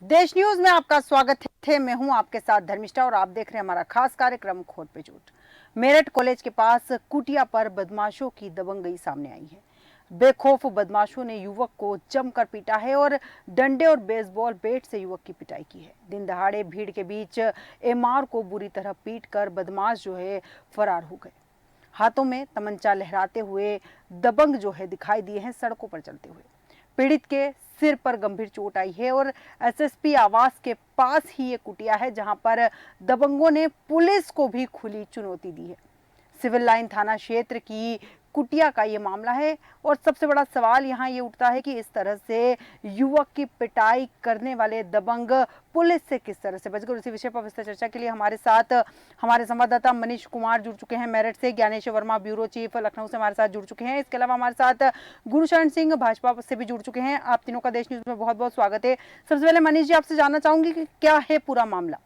देश न्यूज में आपका स्वागत है। मैं हूं आपके साथ धर्मिष्ठा और आप देख रहे हैं हमारा खास कार्यक्रम खोट पे झूठ। मेरठ कॉलेज के पास कुटिया पर बदमाशों की दबंगई सामने आई है। बेखौफ बदमाशों ने युवक को जमकर पीटा है और डंडे और बेसबॉल बैट से युवक की पिटाई की है। दिन दहाड़े भीड़ के बीच एमआर को बुरी तरह पीट कर बदमाश जो है फरार हो गए। हाथों में तमंचा लहराते हुए दबंग जो है दिखाई दिए हैं सड़कों पर चलते हुए। पीड़ित के सिर पर गंभीर चोट आई है और एसएसपी आवास के पास ही ये कुटिया है जहां पर दबंगों ने पुलिस को भी खुली चुनौती दी है। सिविल लाइन थाना क्षेत्र की कुटिया का ये मामला है और सबसे बड़ा सवाल यहाँ ये उठता है कि इस तरह से युवक की पिटाई करने वाले दबंग पुलिस से किस तरह से बच गए। उसी विषय पर विस्तार चर्चा के लिए हमारे साथ हमारे संवाददाता मनीष कुमार जुड़ चुके हैं मेरठ से, ज्ञानेश्वर वर्मा ब्यूरो चीफ लखनऊ से हमारे साथ जुड़ चुके हैं। इसके अलावा हमारे साथ गुरुशरण सिंह भाजपा से भी जुड़ चुके हैं। आप तीनों का देश न्यूज में बहुत बहुत स्वागत है। सबसे पहले मनीष जी आपसे जानना चाहूंगी कि क्या है पूरा मामला।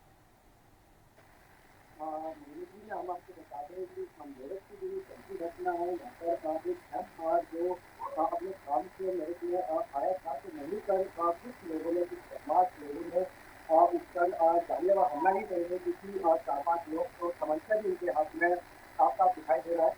हम आपको बता दें कि मेरठ की जो सच्ची घटना है यहाँ पर एक शख्स जो अपने काम से मेरठ में आया था तो वहीं पर कुछ लोगों ने, कुछ बदमाश लोगों ने उस पर जानलेवा हमला ही करने किसी 4-5 लोग तो तमंचा भी उनके हाथ में साफ साफ दिखाई दे रहा है।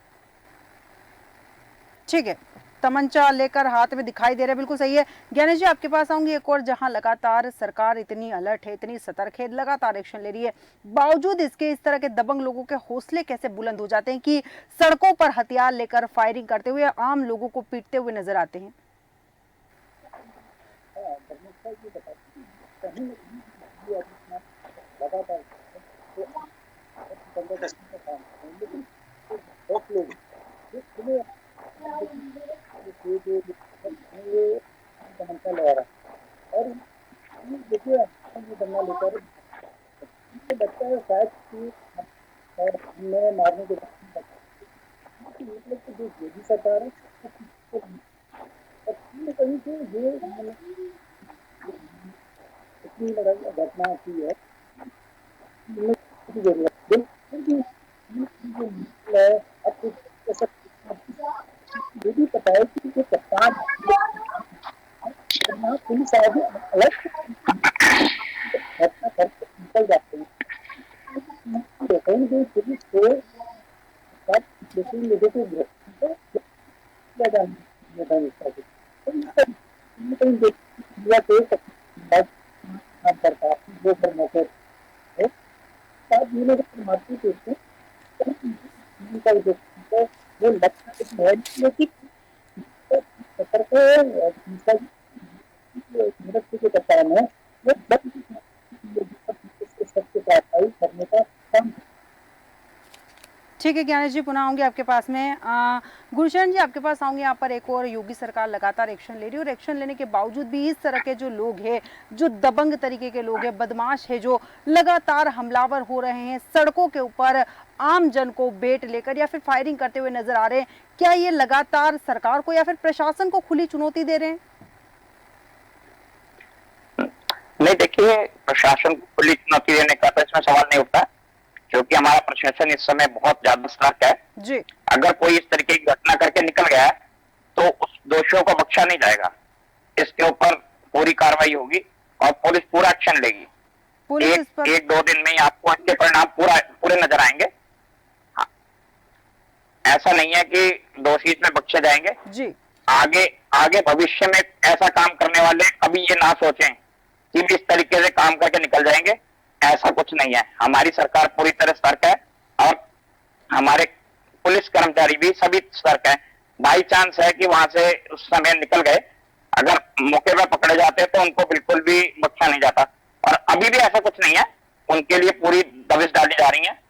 ठीक है, तमंचा लेकर हाथ में दिखाई दे रहा है, बिल्कुल सही है। ज्ञानेश जी आपके पास आऊंगी एक और, जहां लगातार सरकार इतनी अलर्ट है, इतनी सतर्क है, लगातार एक्शन ले रही है, बावजूद इसके इस तरह के दबंग लोगों के हौसले कैसे बुलंद हो जाते हैं कि सड़कों पर हथियार लेकर फायरिंग करते हुए आम लोगों को पीटते हुए नजर आते हैं। तमंचा लगा रहा है और देखिए करना लेकर बच्चा है शायद कि हमें मारने के बाद जो योगी सरकार है कहीं न कहीं से ये इतनी लड़ाई घटना की है जरूरत है। अब कुछ ये भी पता है कि जो कप्तान पुलिस आगे अलग घटना घर से निकल जाते हैं कहीं भी पुलिस को लोगों को करता जो करना है मारती वो लगता है कि मदद के कप्तान है वो सबके कार्रवाई करने का काम। ठीक है ज्ञानेश जी, पुनः आऊंगी आपके पास में। गुलशन जी आपके पास आऊंगी। यहाँ पर एक और, योगी सरकार लगातार एक्शन ले रही है और एक्शन लेने के बावजूद भी इस तरह के जो लोग हैं, जो दबंग तरीके के लोग हैं, बदमाश है, जो लगातार हमलावर हो रहे हैं, सड़कों के ऊपर आम जन को बेट लेकर या फिर फायरिंग करते हुए नजर आ रहे हैं, क्या ये लगातार सरकार को या फिर प्रशासन को खुली चुनौती दे रहे हैं? नहीं, देखिए, प्रशासन को खुली चुनौती देने का तो इसमें सवाल नहीं उठता क्योंकि हमारा प्रशासन इस समय बहुत ज्यादा सतर्क है जी। अगर कोई इस तरीके की घटना करके निकल गया है तो उस दोषियों को बख्शा नहीं जाएगा। इसके ऊपर पूरी कार्रवाई होगी और पुलिस पूरा एक्शन लेगी। एक दो दिन में ही आपको इसके परिणाम पूरे नजर आएंगे। हाँ, ऐसा नहीं है कि दोषी इसमें बख्शे जाएंगे जी। आगे आगे भविष्य में ऐसा काम करने वाले कभी ये ना सोचें कि भी इस तरीके से काम करके निकल जाएंगे। ऐसा कुछ नहीं है। हमारी सरकार पूरी तरह सतर्क है और हमारे पुलिस कर्मचारी भी सभी सतर्क है। बाई चांस है कि वहां से उस समय निकल गए, अगर मौके पर पकड़े जाते तो उनको बिल्कुल भी बख्शा नहीं जाता और अभी भी ऐसा कुछ नहीं है। उनके लिए पूरी दबिश डाली जा रही है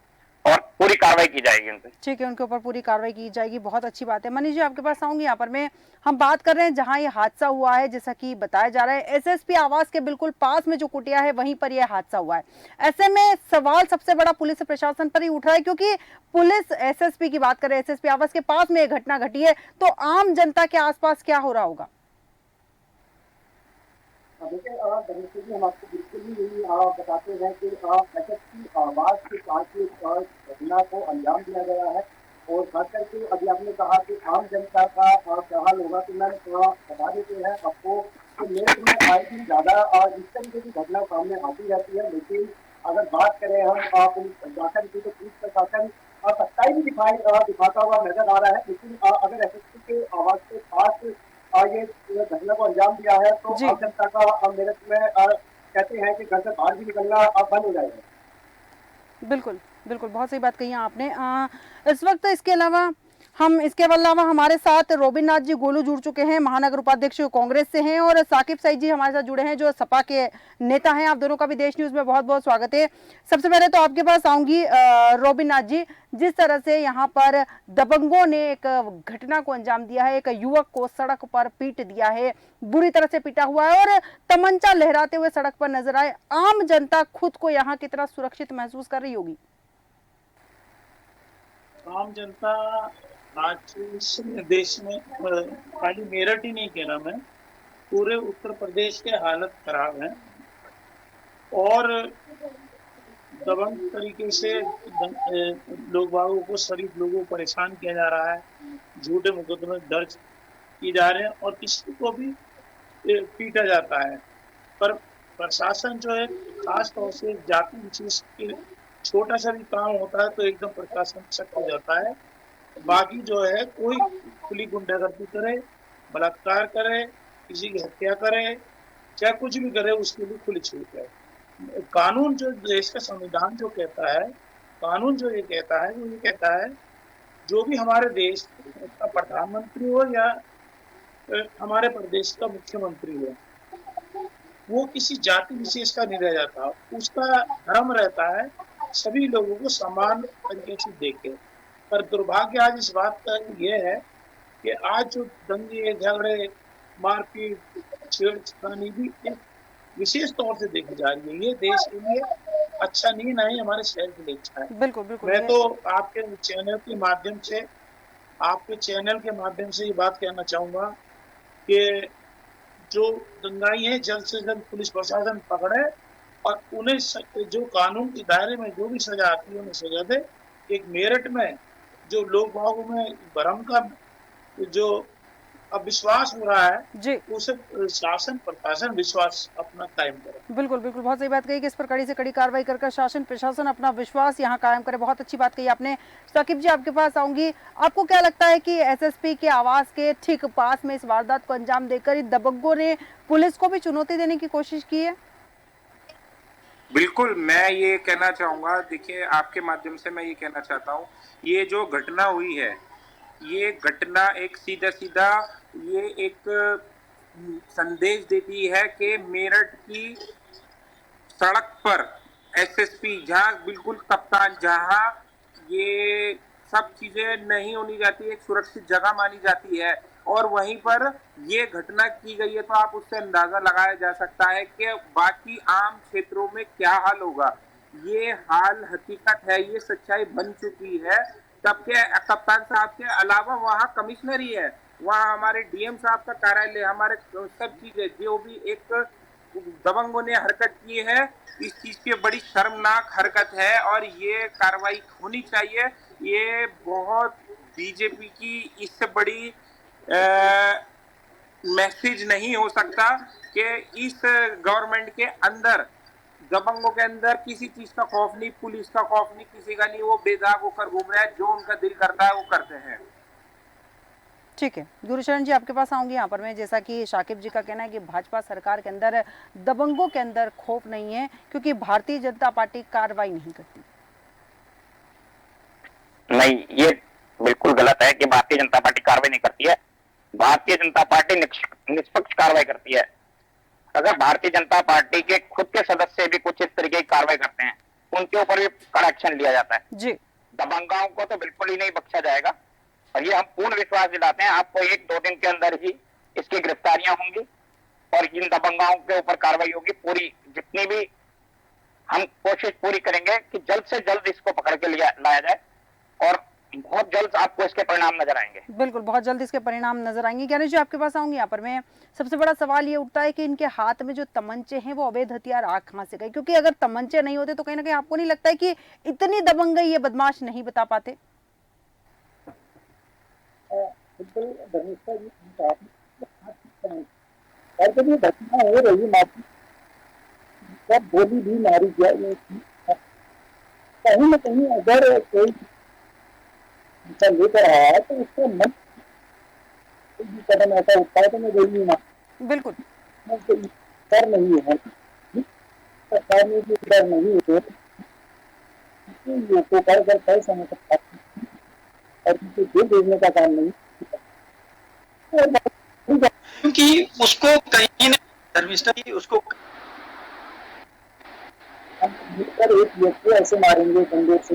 और पूरी कार्रवाई की जाएगी उनपे। ठीक है, उनके ऊपर पूरी कार्रवाई की जाएगी, बहुत अच्छी बात है। मनीष जी आपके पास आऊंगी। यहाँ पर मैं हम बात कर रहे हैं जहां ये हादसा हुआ है, जैसा कि बताया जा रहा है एसएसपी आवास के बिल्कुल पास में जो कुटिया है वहीं पर यह हादसा हुआ है। ऐसे में सवाल सबसे बड़ा पुलिस प्रशासन पर ही उठ रहा है क्योंकि पुलिस एसएसपी की बात करें, एसएसपी आवास के पास में यह घटना घटी है, तो आम जनता के आसपास क्या हो रहा होगा? देखिए हम आपको बिल्कुल ही यही बताते हैं कि एसएसपी आवास के पास घटना को अंजाम दिया गया है और खास करके अभी आपने कहा कि आम जनता का क्या हाल होगा, तो मैं बता देते हैं आपको तो मेरठ में आए दिन ज्यादा इस तरीके की घटना सामने आती रहती है। लेकिन अगर बात करें हम पुलिस प्रशासन की, तो पुलिस प्रशासन सच्चाई भी दिखाता हुआ नजर आ रहा है। लेकिन अगर एसएसपी के आवाज के पास ये घटना को अंजाम दिया है, तो जी आम जनता का मेरठ में कहते हैं कि घर से बाहर भी निकलना बंद हो जाएगा। बिल्कुल, बिल्कुल, बहुत सही बात कही है आपने। इस वक्त इसके अलावा हमारे साथ रोबिन नाथ जी गोलू जुड़ चुके हैं, महानगर उपाध्यक्ष कांग्रेस से हैं, और साकिब सईद जी हमारे साथ जुड़े हैं जो सपा के नेता हैं। आप दोनों का भी देश न्यूज में बहुत बहुत स्वागत है। सबसे पहले तो आपके पास आऊंगी रोबिन नाथ जी, जिस तरह से यहाँ पर दबंगों ने एक घटना को अंजाम दिया है, एक युवक को सड़क पर पीट दिया है, बुरी तरह से पीटा हुआ है और तमंचा लहराते हुए सड़क पर नजर आए, आम जनता खुद को यहाँ कितना सुरक्षित महसूस कर रही होगी? आम जनता आज इस देश में खाली मेरठ ही नहीं कह रहा मैं, पूरे उत्तर प्रदेश के हालत खराब है और दबंग तरीके से लोग बागों को, शरीफ लोगों को परेशान किया जा रहा है, झूठे मुकदमे दर्ज किए जा रहे हैं और किसी को भी पीटा जाता है। पर प्रशासन जो है, खास तौर से जाति विशेष के छोटा सा भी काम होता है तो एकदम प्रशासन सख्त हो जाता है। बाकी जो है, कोई खुली गुंडागर्दी करे, बलात्कार करे, किसी की हत्या करे, चाहे कुछ भी करे, उसके लिए खुली छूट है। कानून जो देश का संविधान जो कहता है, कानून जो ये कहता है, वो ये कहता है जो भी हमारे देश का प्रधानमंत्री हो या हमारे प्रदेश का मुख्यमंत्री हो, वो किसी जाति विशेष का नहीं रह जाता, उसका धर्म रहता है सभी लोगों को समान तरीके से देखे। पर दुर्भाग्य आज इस बात का ये है कि आज जो दंगे, झगड़े, मारपीट, छेड़छाड़ी भी एक विशेष तौर से देखी जा रही है। ये देश के लिए अच्छा नहीं, ना ही हमारे शहर के लिए अच्छा है। बिल्कुल बिल्कुल। मैं तो आपके चैनल के माध्यम से ये बात कहना चाहूंगा कि जो दंगाई है, जल्द से जल्द पुलिस प्रशासन पकड़े और उन्हें जो कानून के दायरे में जो भी सजा आती है उन्हें सजा दे। एक मेरठ में जो लोग बागों में भ्रम का जो अविश्वास हो रहा है जी उसे शासन प्रशासन विश्वास अपना कायम करे। बिल्कुल बिल्कुल, बहुत सही बात कही कि इस पर कड़ी से कड़ी कार्रवाई कर शासन प्रशासन अपना विश्वास यहाँ कायम करे। बहुत अच्छी बात कही आपने। साकिब जी, आपके पास आऊंगी। आपको क्या लगता है कि एसएसपी के आवास के ठीक पास में इस वारदात को अंजाम देकर दबंगों ने पुलिस को भी चुनौती देने की कोशिश की है? बिल्कुल, मैं ये कहना चाहूंगा, देखिए आपके माध्यम से मैं ये कहना चाहता हूँ, ये जो घटना हुई है, ये घटना एक सीधा ये एक संदेश देती है कि मेरठ की सड़क पर एसएसपी, जहाँ बिल्कुल कप्तान, जहाँ ये सब चीजें नहीं होनी जाती, एक सुरक्षित जगह मानी जाती है, और वहीं पर ये घटना की गई है, तो आप उससे अंदाजा लगाया जा सकता है कि बाकी आम क्षेत्रों में क्या हाल होगा। ये हाल हकीकत है, ये सच्चाई बन चुकी है। तब के कप्तान साहब के अलावा वहाँ कमिश्नरी है, वहाँ हमारे डीएम साहब का कार्यालय, हमारे सब चीजें, जो भी एक दबंगों ने हरकत की है, इस चीज की बड़ी शर्मनाक हरकत है और ये कार्रवाई होनी चाहिए। ये बहुत बीजेपी की इससे बड़ी मैसेज नहीं हो सकता कि इस गवर्नमेंट के अंदर, दबंगों के अंदर किसी चीज का खौफ नहीं, पुलिस का खौफ नहीं, किसी का नहीं, वो बेदाग होकर घूम रहे हैं, जो उनका दिल करता है वो करते हैं। ठीक है, गुरुशरण जी आपके पास आऊंगी यहाँ पर मैं। जैसा कि शाकिब जी का कहना है कि भाजपा सरकार के अंदर दबंगों के अंदर खौफ नहीं है क्योंकि भारतीय जनता पार्टी कार्रवाई नहीं करती। नहीं, ये बिल्कुल गलत है कि भारतीय जनता पार्टी कार्रवाई नहीं करती है। भारतीय जनता पार्टी निष्पक्ष कार्रवाई करती है। अगर भारतीय जनता पार्टी के खुद के सदस्य भी कुछ इस तरीके की कार्रवाई करते हैं, उनके ऊपर भी कड़ा एक्शन लिया जाता है जी। दबंगाओं को तो बिल्कुल ही नहीं बख्शा जाएगा और ये हम पूर्ण विश्वास दिलाते हैं आपको, 1-2 दिन के अंदर ही इसकी गिरफ्तारियां होंगी और इन दबंगाओं के ऊपर कार्रवाई होगी। पूरी जितनी भी हम कोशिश पूरी करेंगे कि जल्द से जल्द इसको पकड़ के लाया जाए और बहुत जल्द आपको इसके परिणाम नजर आएंगे। बिल्कुल, बहुत जल्द इसके परिणाम नजर आएंगे। ज्ञानेश जी आपके पास आऊंगी यहाँ पर मैं। सबसे बड़ा सवाल ये उठता है कि इनके हाथ में जो तमंचे हैं वो अवैध हथियार आ कहाँ से गए? क्योंकि अगर तमंचे नहीं होते तो कहीं ना कहीं आपको नहीं लगता है कि इतनी दबंगई ये बदमाश नहीं बता पाते? बिल्कुल धर्मेश्वर जी, और जब ये घटना हो रही माफी तब गोली भी मारी जाए, कहीं ना कहीं अगर कोई ऐसा लेकर आया है तो उसको मन कोई भी कदम ऐसा उठाए तो मैं गोली मार बिल्कुल कोई डर नहीं है, सरकार में भी डर नहीं है, लोगों पर अगर तय समय तक और किसी को भेजने का काम नहीं, क्योंकि उसको कहीं ना धर्मिष्ठा की उसको हम मिलकर एक व्यक्ति ऐसे मारेंगे बंदूक से,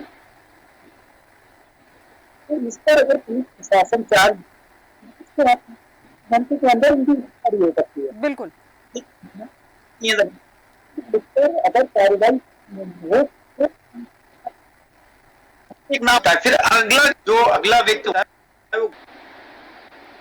तो इस पर अगर पुलिस प्रशासन चार्ज मंत्री के अंदर उनकी गिरफ्तारी हो सकती है। बिल्कुल ये इस पर अगर कार्रवाई हो तो एक नाम था, फिर अगला व्यक्ति होता है वो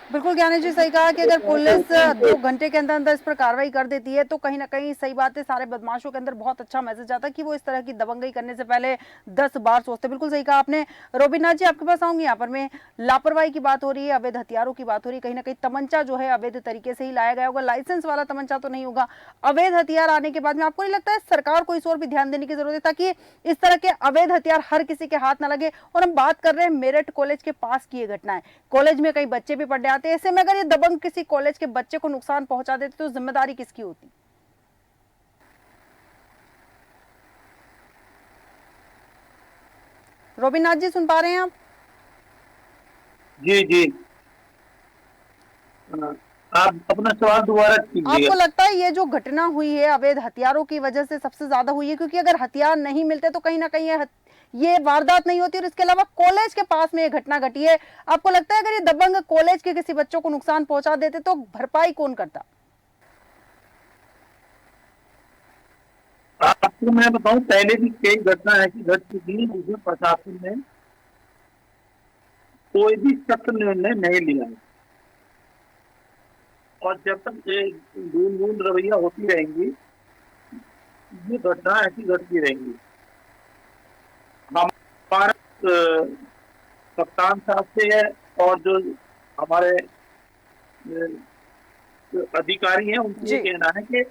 बिल्कुल ज्ञानी जी, सही कहा कि अगर पुलिस 2 घंटे के अंदर अंदर इस पर कार्रवाई कर देती है तो कहीं ना कहीं सही बात है, सारे बदमाशों के अंदर बहुत अच्छा मैसेज आता है कि वो इस तरह की दबंगई करने से पहले 10 बार सोचते। बिल्कुल सही कहा आपने। रोबिनाथ जी, आपके पास आऊंगी। यहाँ पर मैं लापरवाही की बात हो रही है, अवैध हथियारों की बात हो रही है, कहीं ना कहीं तमंचा जो है अवैध तरीके से ही लाया गया होगा, लाइसेंस वाला तमंचा तो नहीं होगा। अवैध हथियार आने के बाद में आपको नहीं लगता है सरकार को इस ओर भी ध्यान देने की जरूरत है ताकि इस तरह के अवैध हथियार हर किसी के हाथ न लगे? और हम बात कर रहे हैं मेरठ कॉलेज के पास की ये घटना है, कॉलेज में कई बच्चे भी पढ़ने आते हैं, ऐसे में अगर ये दबंग किसी कॉलेज के बच्चे को नुकसान पहुंचा देते तो जिम्मेदारी किसकी होती? रोबिनाथ जी, सुन पा रहे हैं आप? जी जी, आप अपना सवाल दोबारा कीजिए। आपको लगता है ये जो घटना हुई है अवैध हथियारों की वजह से सबसे ज्यादा हुई है? क्योंकि अगर हथियार नहीं मिलते तो कहीं ना कहीं ये वारदात नहीं होती, और इसके अलावा कॉलेज के पास में ये घटना घटी है। आपको लगता है अगर ये दबंग कॉलेज के किसी बच्चों को नुकसान पहुंचा देते तो भरपाई कौन करता? आपको मैं बताऊं, पहले भी कई घटना ऐसी घट चुकी है जिसमें प्रशासन ने कोई भी सख्त निर्णय नहीं लिया है, और जब तक ये बूंद बूंद रवैया होती रहेंगी ये घटना ऐसी घटती रहेंगी। हमारा कप्तान साहब से है और जो हमारे जो अधिकारी हैं उनसे ये कहना है कि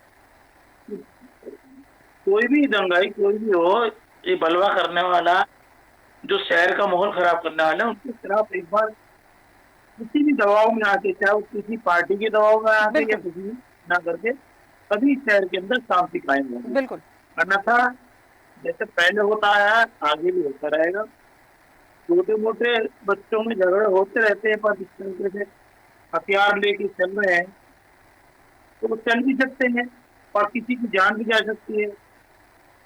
कोई भी दंगाई कोई भी हो, ये बलवा करने वाला जो शहर का माहौल खराब करने वाला है उनके खिलाफ एक बार किसी भी दबाव में आके, चाहे वो किसी पार्टी के दबाव में आके या किसी ना करके, तभी शहर के अंदर शांति कायम होगी। बिल्कुल, अन्यथा जैसे पहले होता आया आगे भी होता रहेगा। छोटे मोटे बच्चों में झगड़े होते रहते हैं, पर इस तरीके से हथियार लेके चल रहे हैं तो वो चल भी सकते हैं और किसी की जान भी जा सकती है,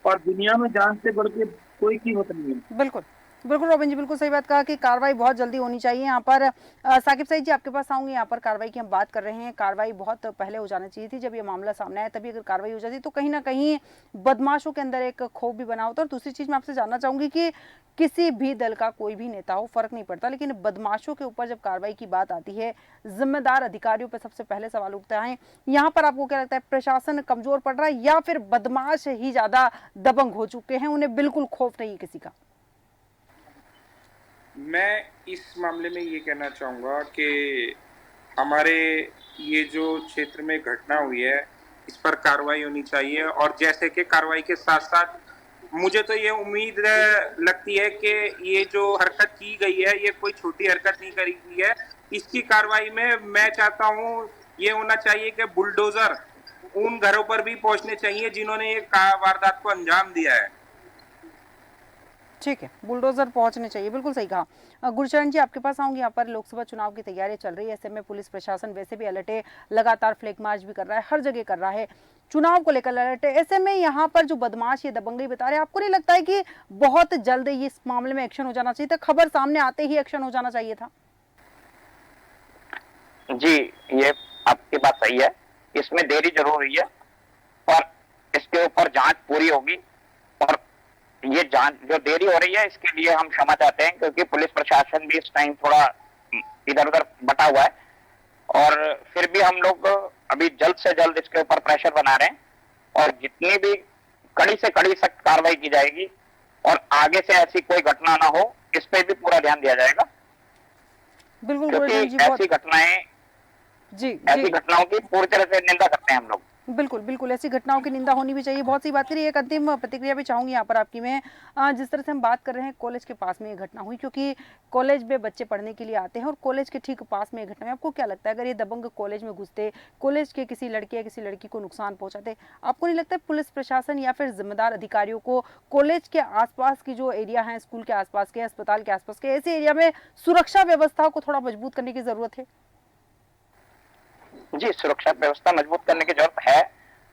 और दुनिया में जान से बढ़ के कोई कीमत नहीं है। बिल्कुल बिल्कुल रोबिन जी, बिल्कुल सही बात कहा कि कार्रवाई बहुत जल्दी होनी चाहिए। यहाँ पर साकिब सईद जी, आपके पास आऊंगी। यहाँ पर कार्रवाई की हम बात कर रहे हैं, कार्रवाई बहुत पहले हो जानी चाहिए थी। जब ये मामला सामने आया तभी अगर कार्रवाई हो जाती तो कहीं ना कहीं बदमाशों के अंदर एक खौफ भी बना होता। और दूसरी चीज़ मैं आपसे जानना चाहूंगी कि किसी भी दल का कोई भी नेता हो, फर्क नहीं पड़ता, लेकिन बदमाशों के ऊपर जब कार्रवाई की बात आती है, जिम्मेदार अधिकारियों पर सबसे पहले सवाल उठता है। यहाँ पर आपको क्या लगता है, प्रशासन कमजोर पड़ रहा है या फिर बदमाश ही ज्यादा दबंग हो चुके हैं, उन्हें बिल्कुल खौफ नहीं किसी का? मैं इस मामले में ये कहना चाहूँगा कि हमारे ये जो क्षेत्र में घटना हुई है इस पर कार्रवाई होनी चाहिए, और जैसे कि कार्रवाई के साथ साथ मुझे तो ये उम्मीद लगती है कि ये जो हरकत की गई है ये कोई छोटी हरकत नहीं करी गई है। इसकी कार्रवाई में मैं चाहता हूँ ये होना चाहिए कि बुलडोजर उन घरों पर भी पहुंचने चाहिए जिन्होंने ये वारदात को अंजाम दिया है। ठीक है, बुलडोजर पहुंचने चाहिए, बिल्कुल सही कहा। गुरचरण जी, आपके पास आऊंगी। यहाँ पर लोकसभा चुनाव की तैयारी चल रही है, ऐसे में पुलिस प्रशासन वैसे भी अलर्ट है, लगातार फ्लैग मार्च भी कर रहा है, हर जगह कर रहा है, चुनाव को लेकर अलर्ट है। ऐसे में यहाँ पर जो बदमाश ये दबंगई बता रहे हैं, आपको नहीं लगता है कि बहुत जल्द ये इस मामले में एक्शन हो जाना चाहिए था, खबर सामने आते ही एक्शन हो जाना चाहिए था? जी, ये आपकी बात सही है, इसमें देरी जरूर हुई है और इसके ऊपर जांच पूरी होगी। और ये जांच जो देरी हो रही है इसके लिए हम क्षमा चाहते हैं, क्योंकि पुलिस प्रशासन भी इस टाइम थोड़ा इधर उधर बटा हुआ है, और फिर भी हम लोग अभी जल्द से जल्द इसके ऊपर प्रेशर बना रहे हैं, और जितनी भी कड़ी से कड़ी सख्त कार्रवाई की जाएगी और आगे से ऐसी कोई घटना ना हो इस पे भी पूरा ध्यान दिया जाएगा, बिल्कुल, क्योंकि ऐसी घटनाएं जी ऐसी जी घटनाओं की पूरी तरह से निंदा करते हैं हम लोग। बिल्कुल, बिल्कुल, ऐसी घटनाओं की निंदा होनी भी चाहिए। बहुत सही बात करी। एक अंतिम प्रतिक्रिया भी चाहूँगी यहाँ पर आपकी मैं। जिस तरह से हम बात कर रहे हैं कॉलेज के पास में ये घटना हुई, क्योंकि कॉलेज में बच्चे पढ़ने के लिए आते हैं और कॉलेज के ठीक पास में ये घटना हुई। आपको क्या लगता है अगर ये दबंग कॉलेज में घुसते, कॉलेज के किसी लड़के या किसी लड़की को नुकसान पहुँचाते, आपको नहीं लगता है पुलिस प्रशासन या फिर ज़िम्मेदार अधिकारियों को कॉलेज के आस-पास की जो एरिया हैं, स्कूल के आस-पास के, अस्पताल के आस-पास के, ऐसे एरिया में सुरक्षा व्यवस्था को थोड़ा मजबूत करने की ज़रूरत है? जी, सुरक्षा व्यवस्था मजबूत करने की जरूरत है,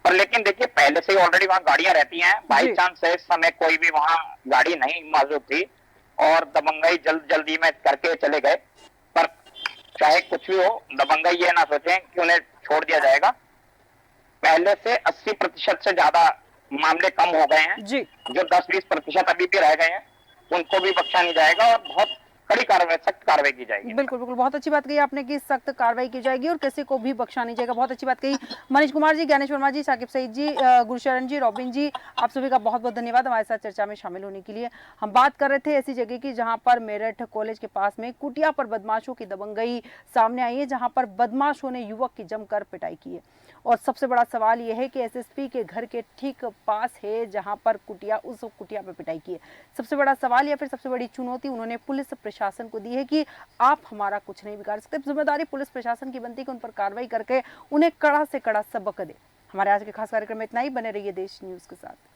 पर लेकिन देखिए पहले से ही ऑलरेडी वहाँ गाड़ियां रहती हैं। बाई जी, चांस से इस समय कोई भी वहाँ गाड़ी नहीं मौजूद थी और दबंगई जल्दी में करके चले गए। पर चाहे कुछ भी हो, दबंगई ये ना सोचें कि उन्हें छोड़ दिया जाएगा। पहले से 80% से ज्यादा मामले कम हो गए हैं। जी। जो 10-20% अभी भी रह गए हैं, उनको भी बख्शा नहीं जाएगा और बहुत कड़ी कार्रवाई, सख्त कार्रवाई की जाएगी। बिल्कुल, बिल्कुल। बहुत अच्छी बात कही आपने कि सख्त कार्रवाई की जाएगी और किसी को भी बख्शा नहीं जाएगा। बहुत अच्छी बात कही। मनीष कुमार जी, ज्ञानेश वर्मा जी, साकिब सईद जी, गुरशरण जी, रॉबिन जी, आप सभी का बहुत-बहुत धन्यवाद हमारे साथ चर्चा में शामिल होने के लिए। हम बात कर रहे थे ऐसी जगह की जहाँ पर मेरठ कॉलेज के पास में कुटिया पर बदमाशों की दबंगई सामने आई है, जहाँ पर बदमाशों ने युवक की जमकर पिटाई की है। और सबसे बड़ा सवाल ये है कि एसएसपी के घर के ठीक पास है जहाँ पर उस कुटिया पर पिटाई की है। सबसे बड़ा सवाल या फिर सबसे बड़ी चुनौती उन्होंने पुलिस प्रशासन को दी है कि आप हमारा कुछ नहीं बिगाड़ सकते। जिम्मेदारी पुलिस प्रशासन की बनती है कि उन पर कार्रवाई करके उन्हें कड़ा से कड़ा सबक दे। हमारे आज के खास कार्यक्रम में इतना ही। बने रहिए देश न्यूज़ के साथ।